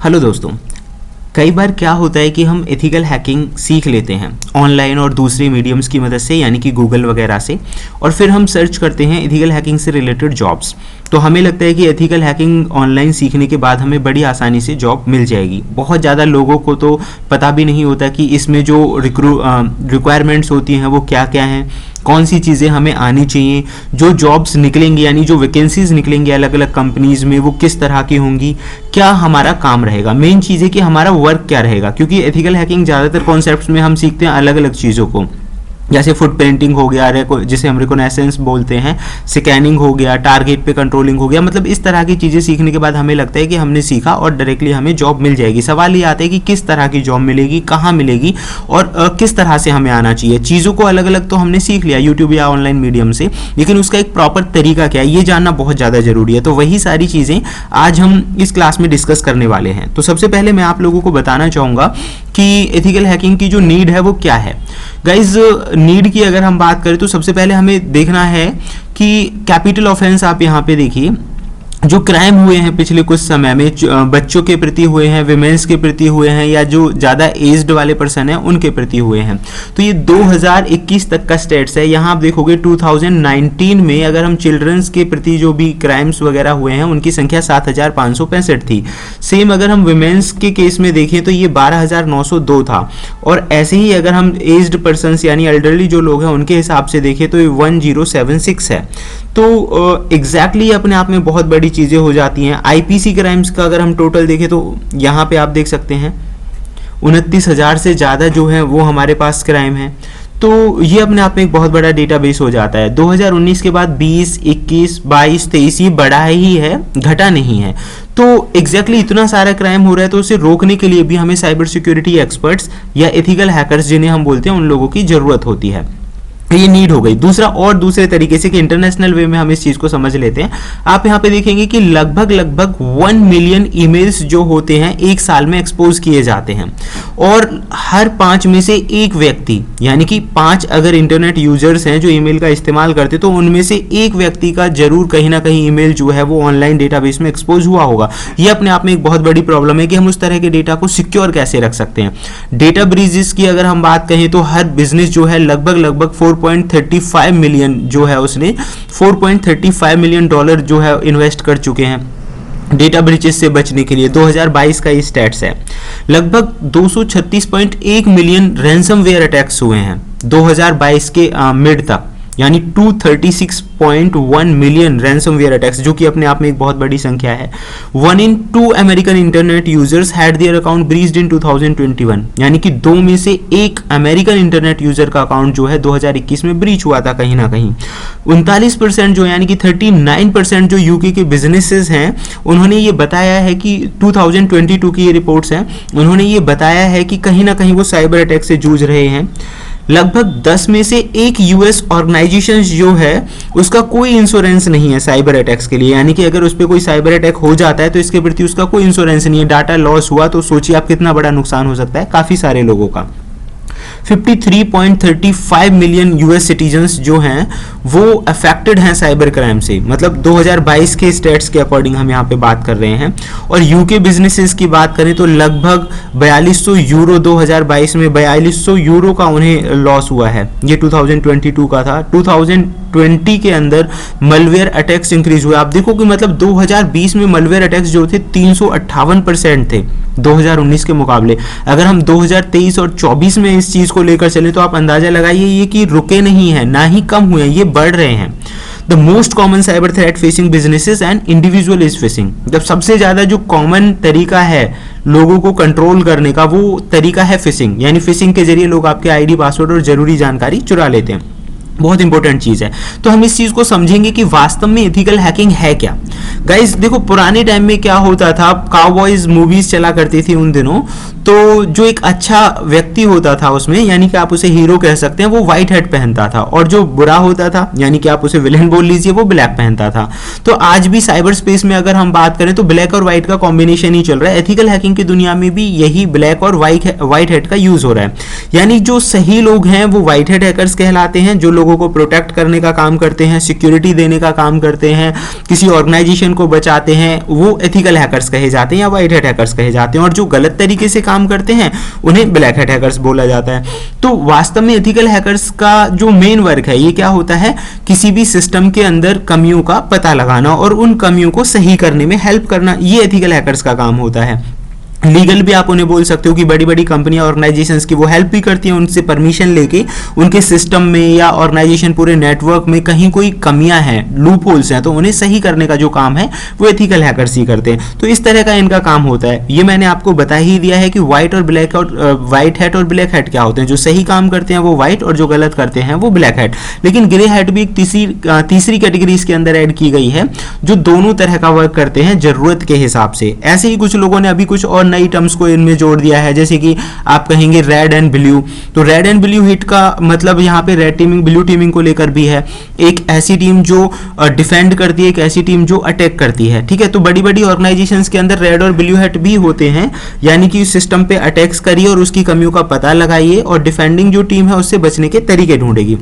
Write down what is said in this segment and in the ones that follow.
Hello दोस्तों, कई बार क्या होता है कि हम एथिकल हैकिंग सीख लेते हैं ऑनलाइन और दूसरे मीडियम्स की मदद से, यानी कि गूगल वगैरह से, और फिर हम सर्च करते हैं एथिकल हैकिंग से रिलेटेड जॉब्स। तो हमें लगता है कि एथिकल हैकिंग ऑनलाइन सीखने के बाद हमें बड़ी आसानी से जॉब मिल जाएगी। बहुत ज़्यादा लोगों को तो पता भी नहीं होता कि इसमें जो रिक्वायरमेंट्स होती हैं वो क्या क्या हैं, कौन सी चीज़ें हमें आनी चाहिए, जो जॉब्स निकलेंगी यानी जो वैकेंसीज निकलेंगी अलग अलग कंपनीज में वो किस तरह की होंगी, क्या हमारा काम रहेगा, मेन चीज़ है कि हमारा वर्क क्या रहेगा। क्योंकि एथिकल हैकिंग ज़्यादातर कॉन्सेप्ट्स में हम सीखते हैं अलग अलग चीज़ों को, जैसे फुट प्रिंटिंग हो गया, जिसे हम रिकोनेसेंस बोलते हैं, स्कैनिंग हो गया, टारगेट पे कंट्रोलिंग हो गया। मतलब इस तरह की चीज़ें सीखने के बाद हमें लगता है कि हमने सीखा और डायरेक्टली हमें जॉब मिल जाएगी। सवाल ये आता है कि किस तरह की जॉब मिलेगी, कहाँ मिलेगी और किस तरह से हमें आना चाहिए। चीज़ों को अलग अलग तो हमने सीख लिया यूट्यूब या ऑनलाइन मीडियम से, लेकिन उसका एक प्रॉपर तरीका क्या है ये जानना बहुत ज़्यादा ज़रूरी है। तो वही सारी चीज़ें आज हम इस क्लास में डिस्कस करने वाले हैं। तो सबसे पहले मैं आप लोगों को बताना चाहूँगा कि एथिकल हैकिंग की जो नीड है वो क्या है। गाइज, नीड की अगर हम बात करें तो सबसे पहले हमें देखना है कि कैपिटल ऑफेंस, आप यहाँ पे देखिए जो क्राइम हुए हैं पिछले कुछ समय में, बच्चों के प्रति हुए हैं, विमेंस के प्रति हुए हैं, या जो ज़्यादा एज्ड वाले पर्सन हैं उनके प्रति हुए हैं। तो ये 2021 तक का स्टेट्स है। यहाँ आप देखोगे 2019 में अगर हम चिल्ड्रंस के प्रति जो भी क्राइम्स वगैरह हुए हैं उनकी संख्या 7,565 थी। सेम अगर हम विमेंस के केस में देखें तो ये 12,902 था। और ऐसे ही अगर हम एज्ड पर्सनस यानी एल्डरली जो लोग हैं उनके हिसाब से देखें तो ये 1076 है। तो एग्जैक्टली अपने आप में बहुत बड़ी चीज़ें हो जाती हैं। आईपीसी क्राइम्स का अगर हम टोटल देखें तो यहाँ पे आप देख सकते हैं 29,000 से ज़्यादा जो है वो हमारे पास क्राइम है। तो ये अपने आप में एक बहुत बड़ा डेटाबेस हो जाता है। 2019 के बाद 20, 21, 22, 23 ये बढ़ा ही है, घटा नहीं है। तो एग्जैक्टली इतना सारा क्राइम हो रहा है, तो उसे रोकने के लिए भी हमें साइबर सिक्योरिटी एक्सपर्ट्स या एथिकल हैकर्स जिन्हें हम बोलते हैं उन लोगों की ज़रूरत होती है। ये नीड हो गई। दूसरा और दूसरे तरीके से कि इंटरनेशनल वे में हम इस चीज को समझ लेते हैं। आप यहाँ पे देखेंगे कि लगभग 1 मिलियन ईमेल्स जो होते हैं एक साल में एक्सपोज किए जाते हैं, और हर 5 में से एक व्यक्ति, यानी कि 5 अगर इंटरनेट यूजर्स हैं जो ईमेल का इस्तेमाल करते तो उनमें से एक व्यक्ति का जरूर कहीं ना कहीं ईमेल जो है वो ऑनलाइन डेटाबेस में एक्सपोज हुआ होगा। ये अपने आप में एक बहुत बड़ी प्रॉब्लम है कि हम उस तरह के डेटा को सिक्योर कैसे रख सकते हैं। डेटा ब्रीजेस की अगर हम बात कहें तो हर बिजनेस जो है लगभग 4.35 मिलियन जो है उसने $4.35 मिलियन जो है इन्वेस्ट कर चुके हैं डेटा ब्रीचेस से बचने के लिए। 2022 का ये स्टैट्स है। लगभग 236.1 मिलियन रैंसमवेयर अटैक्स हुए हैं 2022 के मिड तक, यानी 236.1 मिलियन रैंसमवेयर अटैक्स, जो कि अपने आप में एक बहुत बड़ी संख्या है। 1 in 2 American internet users had their account breached in 2021, यानी कि 2 में से एक अमेरिकन इंटरनेट यूजर का अकाउंट जो है 2021 में ब्रीच हुआ था कहीं ना कहीं। 39% जो यानी कि 39% जो यूके के बिजनेसेस हैं उन्होंने ये बताया है कि 2022 की ये रिपोर्ट्स हैं, उन्होंने ये बताया है कि कहीं ना कहीं वो साइबर अटैक से जूझ रहे हैं। लगभग 10 में से एक यूएस ऑर्गेनाइजेशन जो है उसका कोई इंश्योरेंस नहीं है साइबर अटैक्स के लिए, यानी कि अगर उस पर कोई साइबर अटैक हो जाता है तो इसके प्रति उसका कोई इंश्योरेंस नहीं है। डाटा लॉस हुआ तो सोचिए आप कितना बड़ा नुकसान हो सकता है काफ़ी सारे लोगों का। 53.35 मिलियन यूएस सिटीजन्स जो हैं वो अफेक्टेड हैं साइबर क्राइम से, मतलब 2022 के स्टेट्स के अकॉर्डिंग हम यहाँ पे बात कर रहे हैं। और यूके बिजनेसेस की बात करें तो लगभग 4200 यूरो 2022 में 4200 यूरो का उन्हें लॉस हुआ है। ये 2022 का था। 2020 के अंदर मलवेयर अटैक्स इंक्रीज हुए। आप देखो कि मतलब 2020 में मलवेयर अटैक्स जो थे 358% थे 2019 के मुकाबले। अगर हम 2023 और 24 में इस चीज को लेकर चले तो आप अंदाजा लगाइए ये कि रुके नहीं हैं, ना ही कम हुए हैं, ये बढ़ रहे हैं। The most common cyber threat facing businesses and individual is fishing. जब सबसे ज्यादा जो कॉमन तरीका है लोगों को कंट्रोल करने का वो तरीका है फिशिंग, यानी फिशिंग के जरिए लोग आपके आईडी, पासवर्ड और जरूरी जानकारी चुरा लेते हैं। बहुत इंपॉर्टेंट चीज है। तो हम इस चीज को समझेंगे कि वास्तव में एथिकल हैकिंग है क्या। गाइस देखो, पुराने टाइम में क्या होता था, काउबॉयज मूवीज चला करती थी उन दिनों, तो जो एक अच्छा व्यक्ति होता था उसमें, यानी कि आप उसे हीरो कह सकते हैं, वो व्हाइट हैट पहनता था, और जो बुरा होता था यानी कि आप उसे विलेन बोल लीजिए, वो ब्लैक पहनता था। तो आज भी साइबर स्पेस में अगर हम बात करें तो ब्लैक और व्हाइट का कॉम्बिनेशन ही चल रहा है। एथिकल हैकिंग की दुनिया में भी यही ब्लैक और व्हाइट हैट का यूज हो रहा है। यानी जो सही लोग हैं वो व्हाइट हैट हैकर्स कहलाते हैं, जो लोगों को प्रोटेक्ट करने का काम करते हैं, सिक्योरिटी देने का काम करते हैं, किसी ऑर्गेनाइजेशन को बचाते हैं, वो एथिकल हैकर्स कहे जाते हैं या व्हाइट हैट हैकर्स कहे जाते हैं। और जो गलत तरीके से काम करते हैं उन्हें ब्लैक हैट हैकर्स बोला जाता है। तो वास्तव में एथिकल हैकर्स का जो मेन वर्क है ये क्या होता है, किसी भी सिस्टम के अंदर कमियों का पता लगाना और उन कमियों को सही करने में हेल्प करना, ये एथिकल हैकर्स का काम होता है। लीगल भी आप उन्हें बोल सकते हो कि बड़ी बड़ी कंपनियां ऑर्गेनाइजेशंस की वो हेल्प भी करती हैं, उनसे परमिशन लेके उनके सिस्टम में या ऑर्गेनाइजेशन पूरे नेटवर्क में कहीं कोई कमियां हैं, लूप होल्स हैं, तो उन्हें सही करने का जो काम है वो एथिकल हैकर्स ही करते हैं। तो इस तरह का इनका काम होता है। ये मैंने आपको बता ही दिया है कि व्हाइट हैट और ब्लैक हैट क्या होते हैं। जो सही काम करते हैं वो व्हाइट और जो गलत करते हैं वो ब्लैक हैट। लेकिन ग्रे हैट भी एक तीसरी कैटेगरी इसके अंदर ऐड की गई है, जो दोनों तरह का वर्क करते हैं जरूरत के हिसाब से। ऐसे ही कुछ लोगों ने अभी कुछ और नई टर्म्स को इनमें जोड़ दिया है, जैसे कि आप कहेंगे रेड एंड ब्लू। तो रेड एंड ब्लू हिट का मतलब यहाँ पे रेड टीमिंग ब्लू टीमिंग को लेकर भी है। एक ऐसी टीम जो डिफेंड करती है, एक ऐसी टीम जो अटैक करती है। ठीक है, तो बड़ी बड़ी ऑर्गेनाइजेशंस के अंदर रेड और ब्लू हैट भी होते हैं, यानी कि उस सिस्टम पे अटैक्स करिए और उसकी कमियों का पता लगाइए और डिफेंडिंग जो टीम है उससे बचने के तरीके ढूंढेगी।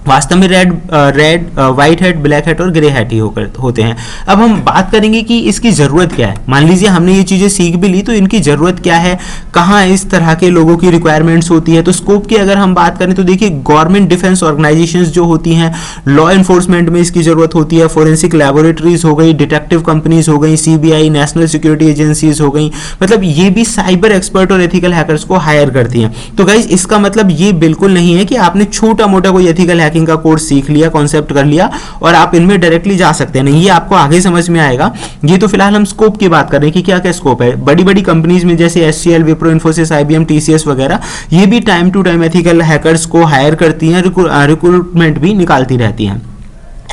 वास्तव में व्हाइट हैट, ब्लैक हैट और ग्रे हैट ही होते हैं। अब हम बात करेंगे कि इसकी ज़रूरत क्या है। मान लीजिए हमने ये चीज़ें सीख भी ली, तो इनकी ज़रूरत क्या है, कहाँ इस तरह के लोगों की रिक्वायरमेंट्स होती है। तो स्कोप की अगर हम बात करें तो देखिए, गवर्नमेंट डिफेंस ऑर्गेनाइजेशंस जो होती हैं, लॉ इन्फोर्समेंट में इसकी ज़रूरत होती है। फोरेंसिक लैबोरेटरीज हो गई, डिटेक्टिव कंपनीज हो गई, CBI नेशनल सिक्योरिटी एजेंसीज हो गई, मतलब ये भी साइबर एक्सपर्ट और एथिकल हैकर्स को हायर करती हैं। तो गाइज इसका मतलब ये बिल्कुल नहीं है कि आपने छोटा मोटा कोई एथिकल हैकिंग का कोर्स सीख लिया, कॉन्सेप्ट कर लिया और आप इनमें डायरेक्टली जा सकते हैं। नहीं, ये आपको आगे समझ में आएगा। ये तो फिलहाल हम स्कोप की बात कर रहे हैं कि क्या क्या स्कोप है। बड़ी बड़ी कंपनीज में जैसे HCL, Wipro, Infosys, IBM, TCS वगैरह, ये भी time to time ethical hackers को हायर करती हैं, रिक्रूटमेंट भी निकालती रहती हैं।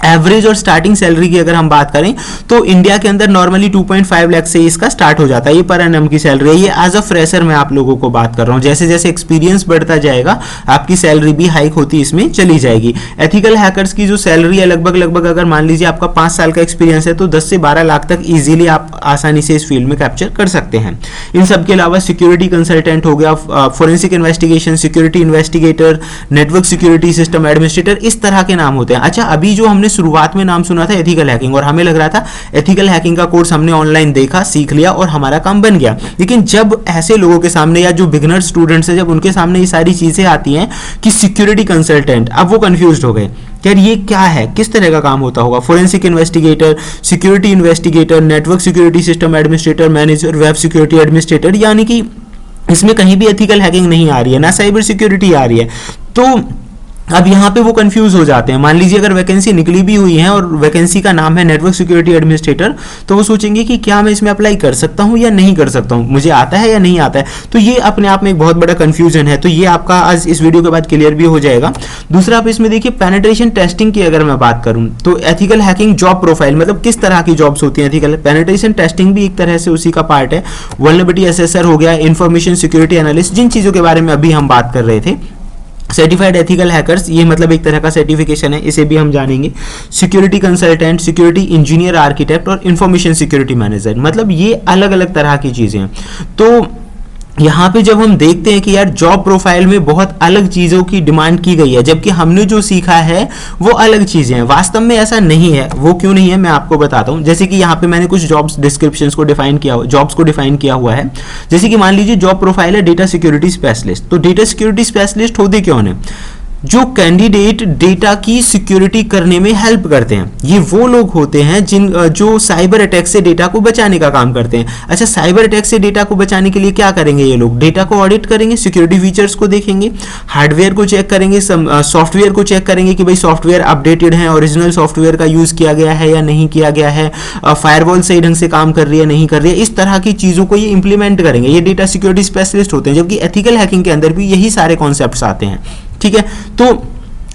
एवरेज और स्टार्टिंग सैलरी की अगर हम बात करें तो इंडिया के अंदर नॉर्मली 2.5 लाख से इसका स्टार्ट हो जाता है। ये पर एनम की सैलरी है। ये एज अ फ्रेशर मैं आप लोगों को बात कर रहा हूँ। जैसे जैसे एक्सपीरियंस बढ़ता जाएगा आपकी सैलरी भी हाइक होती इसमें चली जाएगी। एथिकल हैकर्स की जो सैलरी है लगभग अगर मान लीजिए आपका 5 साल का एक्सपीरियंस है तो 10 से 12 लाख तक ईजिली आप आसानी से इस फील्ड में कैप्चर कर सकते हैं। इन सब के अलावा सिक्योरिटी कंसल्टेंट हो गया, forensic investigation, security investigator, network security system administrator, इस तरह के नाम होते हैं। अच्छा, अभी जो हमने शुरुआत में नाम सुना था एथिकल हैकिंग, और हमें लग रहा था एथिकल हैकिंग का कोर्स हमने ऑनलाइन देखा, सीख लिया और हमारा काम बन गया। लेकिन जब ऐसे लोगों के सामने या जो बिगिनर स्टूडेंट्स हैं, जब उनके सामने ये सारी चीजें आती हैं कि सिक्योरिटी कंसल्टेंट, अब वो कंफ्यूज्ड हो गए यार ये क्या है, किस तरह का काम होता होगा। Forensic investigator, security investigator, network security system administrator, manager, web security administrator, यानी कि इसमें कहीं भी एथिकल हैकिंग नहीं आ रही है, ना साइबर सिक्योरिटी आ रही है। तो अब यहाँ पे वो कंफ्यूज हो जाते हैं। मान लीजिए अगर वैकेंसी निकली भी हुई है और वैकेंसी का नाम है नेटवर्क सिक्योरिटी एडमिनिस्ट्रेटर, तो वो सोचेंगे कि क्या मैं इसमें अप्लाई कर सकता हूँ या नहीं कर सकता हूँ, मुझे आता है या नहीं आता है। तो ये अपने आप में एक बहुत बड़ा कंफ्यूजन है। तो ये आपका आज इस वीडियो के बाद क्लियर भी हो जाएगा। दूसरा आप इसमें देखिए पेनिट्रेशन टेस्टिंग की अगर मैं बात करूँ तो एथिकल हैकिंग जॉब प्रोफाइल, मतलब किस तरह की जॉब्स होती हैं एथिकल। पेनिट्रेशन टेस्टिंग भी एक तरह से उसी का पार्ट है। वल्नरेबिलिटी असेसर हो गया, इंफॉर्मेशन सिक्योरिटी एनालिस्ट, जिन चीज़ों के बारे में अभी हम बात कर रहे थे। सर्टिफाइड एथिकल हैकर्स, ये मतलब एक तरह का सर्टिफिकेशन है, इसे भी हम जानेंगे। Security consultant, security engineer, architect और इंफॉर्मेशन सिक्योरिटी मैनेजर, मतलब ये अलग अलग तरह की चीज़ें हैं। तो यहाँ पे जब हम देखते हैं कि यार जॉब प्रोफाइल में बहुत अलग चीज़ों की डिमांड की गई है, जबकि हमने जो सीखा है वो अलग चीज़ें हैं। वास्तव में ऐसा नहीं है। वो क्यों नहीं है मैं आपको बताता हूँ। जैसे कि यहाँ पे मैंने कुछ जॉब्स डिस्क्रिप्शंस को डिफाइन किया, जॉब्स को डिफाइन किया हुआ है। जैसे कि मान लीजिए जॉब प्रोफाइल है डेटा सिक्योरिटी स्पेशलिस्ट। तो डेटा सिक्योरिटी स्पेशलिस्ट होते कौन है? जो कैंडिडेट डेटा की सिक्योरिटी करने में हेल्प करते हैं। ये वो लोग होते हैं जो साइबर अटैक से डेटा को बचाने का काम करते हैं। अच्छा, साइबर अटैक से डेटा को बचाने के लिए क्या करेंगे ये लोग? डेटा को ऑडिट करेंगे, सिक्योरिटी फीचर्स को देखेंगे, हार्डवेयर को चेक करेंगे, सॉफ्टवेयर को चेक करेंगे कि भाई सॉफ्टवेयर अपडेटेड है, ओरिजिनल सॉफ्टवेयर का यूज किया गया है या नहीं किया गया है, फायरवॉल सही ढंग से काम कर रही है नहीं कर रही है। इस तरह की चीज़ों को ये इंप्लीमेंट करेंगे। ये डेटा सिक्योरिटी स्पेशलिस्ट होते हैं। जबकि एथिकल हैकिंग के अंदर भी यही सारे कॉन्सेप्ट्स आते हैं। ठीक है, तो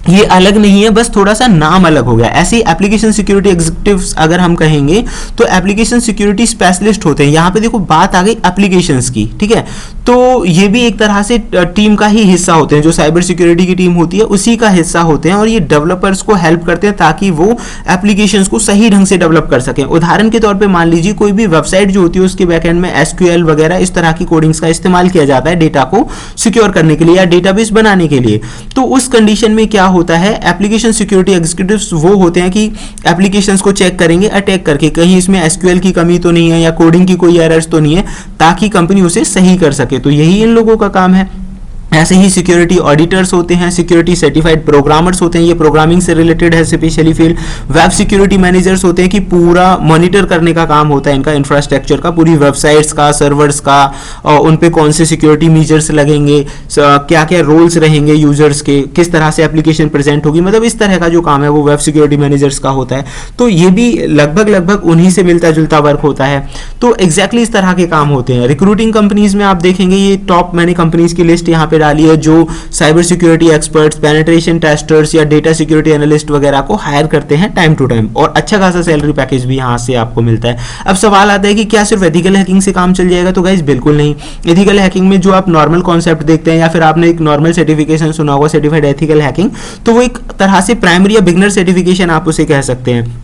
ये अलग नहीं है, बस थोड़ा सा नाम अलग हो गया। ऐसे ही एप्लीकेशन सिक्योरिटी एग्जीक्यूटिव्स अगर हम कहेंगे तो एप्लीकेशन सिक्योरिटी स्पेशलिस्ट होते हैं। यहाँ पे देखो बात आ गई एप्लीकेशंस की, ठीक है, तो ये भी एक तरह से टीम का ही हिस्सा होते हैं। जो साइबर सिक्योरिटी की टीम होती है उसी का हिस्सा होते हैं, और ये डेवलपर्स को हेल्प करते हैं ताकि वो एप्लीकेशंस को सही ढंग से डेवलप कर सकें। उदाहरण के तौर पे मान लीजिए कोई भी वेबसाइट जो होती है उसके बैकएंड में एसक्यूएल वगैरह इस तरह की कोडिंग्स का इस्तेमाल किया जाता है डेटा को सिक्योर करने के लिए या डेटाबेस बनाने के लिए। तो उस कंडीशन में क्या होता है, एप्लीकेशन सिक्योरिटी एग्जीक्यूटिव्स वो होते हैं कि एप्लीकेशंस को चेक करेंगे अटैक करके, कहीं इसमें एसक्यूएल की कमी तो नहीं है या कोडिंग की कोई एरर्स तो नहीं है, ताकि कंपनी उसे सही कर सके। तो यही इन लोगों का काम है। ऐसे ही सिक्योरिटी ऑडिटर्स होते हैं, सिक्योरिटी सर्टिफाइड प्रोग्रामर्स होते हैं, ये प्रोग्रामिंग से रिलेटेड है specially field. Web security managers होते हैं कि पूरा मॉनिटर करने का काम होता है इनका, इंफ्रास्ट्रक्चर का, पूरी वेबसाइट्स का, सर्वर्स का, और उन पे कौन से सिक्योरिटी मेजर्स लगेंगे, क्या क्या रोल्स रहेंगे यूजर्स के, किस तरह से एप्लीकेशन प्रेजेंट होगी, मतलब इस तरह का जो काम है वो वेब सिक्योरिटी मैनेजर्स का होता है। तो ये भी लगभग उन्हीं से मिलता जुलता वर्क होता है। तो एग्जैक्टली इस तरह के काम होते हैं। रिक्रूटिंग कंपनीज में आप देखेंगे, ये टॉप मैंने कंपनीज की लिस्ट यहाँ पे डाली है जो cyber security experts, penetration testers या डेटा सिक्योरिटी एनालिस्ट वगैरह को हायर करते हैं टाइम टू टाइम, और अच्छा खासा सैलरी पैकेज भी यहाँ से आपको मिलता है। अब सवाल आता है कि क्या सिर्फ एथिकल हैकिंग से काम चल जाएगा? तो गाइस बिल्कुल नहीं। एथिकल हैकिंग में जो आप नॉर्मल कॉन्सेप्ट देखते हैं या फिर आपने एक नॉर्मल सर्टिफिकेशन सुना होगा सर्टिफाइड एथिकल हैकिंग, तो वो एक तरह से प्राइमरी या बिगनर सर्टिफिकेशन आप उसे कह सकते हैं।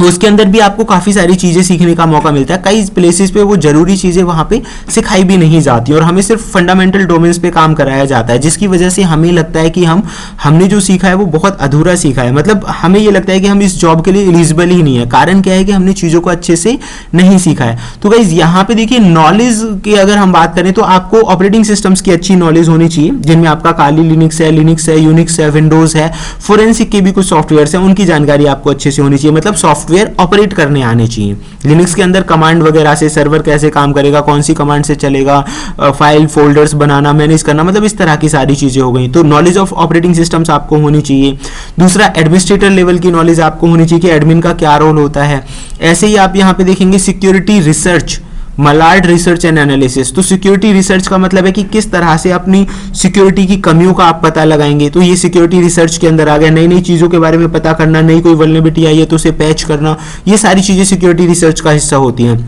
उसके अंदर भी आपको काफ़ी सारी चीज़ें सीखने का मौका मिलता है। कई प्लेसेस पे वो जरूरी चीज़ें वहाँ पे सिखाई भी नहीं जाती और हमें सिर्फ फंडामेंटल डोमेन्स पे काम कराया जाता है, जिसकी वजह से हमें लगता है कि हमने जो सीखा है वो बहुत अधूरा सीखा है। मतलब हमें ये लगता है कि हम इस जॉब के लिए एलिजिबल ही नहीं है। कारण क्या है कि हमने चीज़ों को अच्छे से नहीं सीखा है। तो गाइस यहाँ पे देखिए, नॉलेज की अगर हम बात करें तो आपको ऑपरेटिंग सिस्टम्स की अच्छी नॉलेज होनी चाहिए, जिनमें आपका काली लिनक्स है, यूनिक्स है, विंडोज है, फोरेंसिक के भी कुछ सॉफ्टवेयर है, उनकी जानकारी आपको अच्छे से होनी चाहिए। मतलब सॉफ्टवेयर ऑपरेट करने आने चाहिए। लिनक्स के अंदर कमांड वगैरह से सर्वर कैसे काम करेगा, कौन सी कमांड से चलेगा, फाइल फोल्डर्स बनाना, मैनेज करना, मतलब इस तरह की सारी चीजें हो गई। तो नॉलेज ऑफ ऑपरेटिंग सिस्टम्स आपको होनी चाहिए। दूसरा, एडमिनिस्ट्रेटर लेवल की नॉलेज आपको होनी चाहिए कि एडमिन का क्या रोल होता है। ऐसे ही आप यहाँ पे देखेंगे security research, Mallard research and analysis. तो सिक्योरिटी रिसर्च का मतलब है कि किस तरह से अपनी सिक्योरिटी की कमियों का आप पता लगाएंगे। तो ये सिक्योरिटी रिसर्च के अंदर आ गया। नई नई चीज़ों के बारे में पता करना, नई कोई वल्नरेबिलिटी आई है तो उसे पैच करना, ये सारी चीज़ें सिक्योरिटी रिसर्च का हिस्सा होती हैं।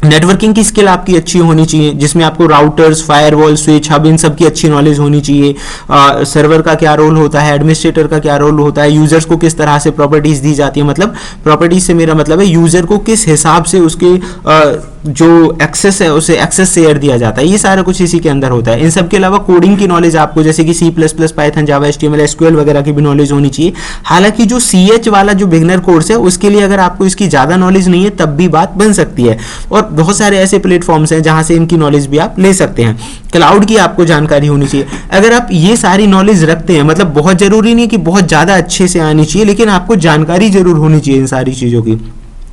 नेटवर्किंग की स्किल आपकी अच्छी होनी चाहिए, जिसमें आपको राउटर्स, फायरवॉल, स्विच, हब, इन सब की अच्छी नॉलेज होनी चाहिए। सर्वर का क्या रोल होता है, एडमिनिस्ट्रेटर का क्या रोल होता है, यूजर्स को किस तरह से प्रॉपर्टीज दी जाती है, मतलब प्रॉपर्टीज से मेरा मतलब है यूजर को किस हिसाब से उसके जो एक्सेस है उसे एक्सेस शेयर दिया जाता है, ये सारा कुछ इसी के अंदर होता है। इन सब के अलावा कोडिंग की नॉलेज आपको, जैसे कि C++, पाइथन, जावा, HTML, SQL वगैरह की भी नॉलेज होनी चाहिए। हालांकि जो CH वाला जो बिगनर कोर्स है उसके लिए अगर आपको इसकी ज़्यादा नॉलेज नहीं है तब भी बात बन सकती है, और बहुत सारे ऐसे प्लेटफॉर्म्स हैं जहां से इनकी नॉलेज भी आप ले सकते हैं। क्लाउड की आपको जानकारी होनी चाहिए। अगर आप ये सारी नॉलेज रखते हैं, मतलब बहुत जरूरी नहीं कि बहुत ज़्यादा अच्छे से आनी चाहिए, लेकिन आपको जानकारी जरूर होनी चाहिए इन सारी चीज़ों की।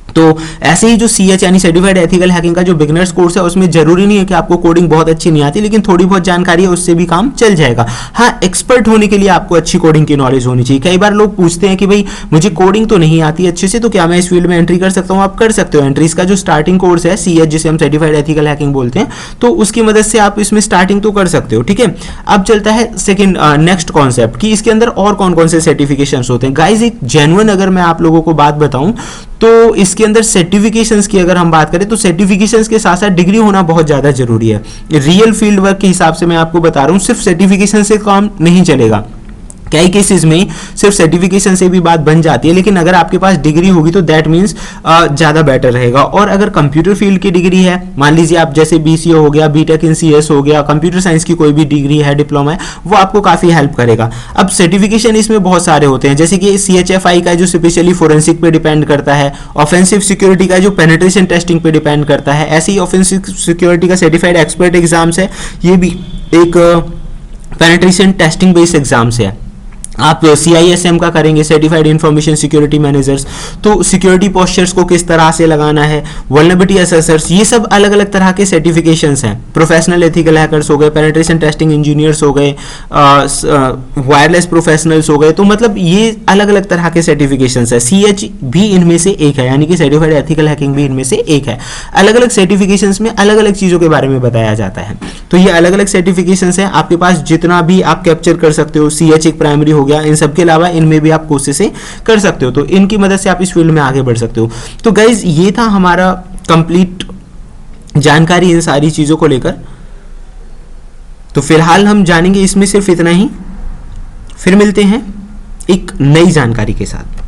तो ऐसे ही जो CH यानी सर्टिफाइड एथिकल हैकिंग का जो बिगनर्स कोर्स है उसमें जरूरी नहीं है कि आपको कोडिंग बहुत अच्छी नहीं आती, लेकिन थोड़ी बहुत जानकारी है उससे भी काम चल जाएगा। हाँ, एक्सपर्ट होने के लिए आपको अच्छी कोडिंग की नॉलेज होनी चाहिए। कई बार लोग पूछते हैं कि भाई मुझे कोडिंग तो नहीं आती अच्छे से, तो क्या मैं इस फील्ड में एंट्री कर सकता हूँ? आप कर सकते हो एंट्री। इसका जो स्टार्टिंग कोर्स है CH, जिसे हम सर्टिफाइड एथिकल हैकिंग बोलते हैं, तो उसकी मदद से आप इसमें स्टार्टिंग तो कर सकते हो। ठीक है, अब चलता है सेकेंड नेक्स्ट कॉन्सेप्ट कि इसके अंदर और कौन कौन से सर्टिफिकेशंस होते हैं। गाइज एक जेन्युइन अगर मैं आप लोगों को बात बताऊं तो इसके अंदर सर्टिफिकेशंस की अगर हम बात करें तो सर्टिफिकेशंस के साथ साथ डिग्री होना बहुत ज़्यादा जरूरी है। रियल फील्ड वर्क के हिसाब से मैं आपको बता रहा हूँ, सिर्फ सर्टिफिकेशन से काम नहीं चलेगा। कई केसेस में सिर्फ सर्टिफिकेशन से भी बात बन जाती है, लेकिन अगर आपके पास डिग्री होगी तो दैट मीन्स ज़्यादा बेटर रहेगा। और अगर कंप्यूटर फील्ड की डिग्री है, मान लीजिए आप जैसे BCA हो गया, BTech इन CS हो गया, कंप्यूटर साइंस की कोई भी डिग्री है, डिप्लोमा है, वो आपको काफ़ी हेल्प करेगा। अब सर्टिफिकेशन इसमें बहुत सारे होते हैं, जैसे कि CHFI का जो स्पेशली फोरेंसिक पे डिपेंड करता है, ऑफेंसिव सिक्योरिटी का जो पेनिट्रेशन टेस्टिंग पे डिपेंड करता है, ऐसे ही ऑफेंसिव सिक्योरिटी का सर्टिफाइड एक्सपर्ट एग्जाम्स है, ये भी एक पेनिट्रेशन टेस्टिंग बेस्ड एग्जाम्स है। आप CISM का करेंगे, सर्टिफाइड इंफॉर्मेशन सिक्योरिटी मैनेजर्स, तो सिक्योरिटी पोस्चर्स को किस तरह से लगाना है, वल्नरेबिलिटी असेसर्स, ये सब अलग अलग तरह के सर्टिफिकेशंस हैं। प्रोफेशनल एथिकल हैकर्स हो गए, पेनिट्रेशन टेस्टिंग इंजीनियर्स हो गए, वायरलेस प्रोफेशनल्स हो गए, तो मतलब ये अलग अलग तरह के सर्टिफिकेशंस है। CH भी इनमें से एक है, यानी कि सर्टिफाइड एथिकल हैकिंग भी इनमें से एक है। अलग अलग सर्टिफिकेशंस में अलग अलग चीज़ों के बारे में बताया जाता है। तो ये अलग अलग सर्टिफिकेशंस हैं, आपके पास जितना भी आप कैप्चर कर सकते हो। CH एक प्राइमरी हो गया, इन सब के अलावा इनमें भी आप कोशिशें कर सकते हो, तो इनकी मदद से आप इस फील्ड में आगे बढ़ सकते हो। तो गाइज ये था हमारा कंप्लीट जानकारी इन सारी चीज़ों को लेकर। तो फिलहाल हम जानेंगे इसमें सिर्फ इतना ही, फिर मिलते हैं एक नई जानकारी के साथ।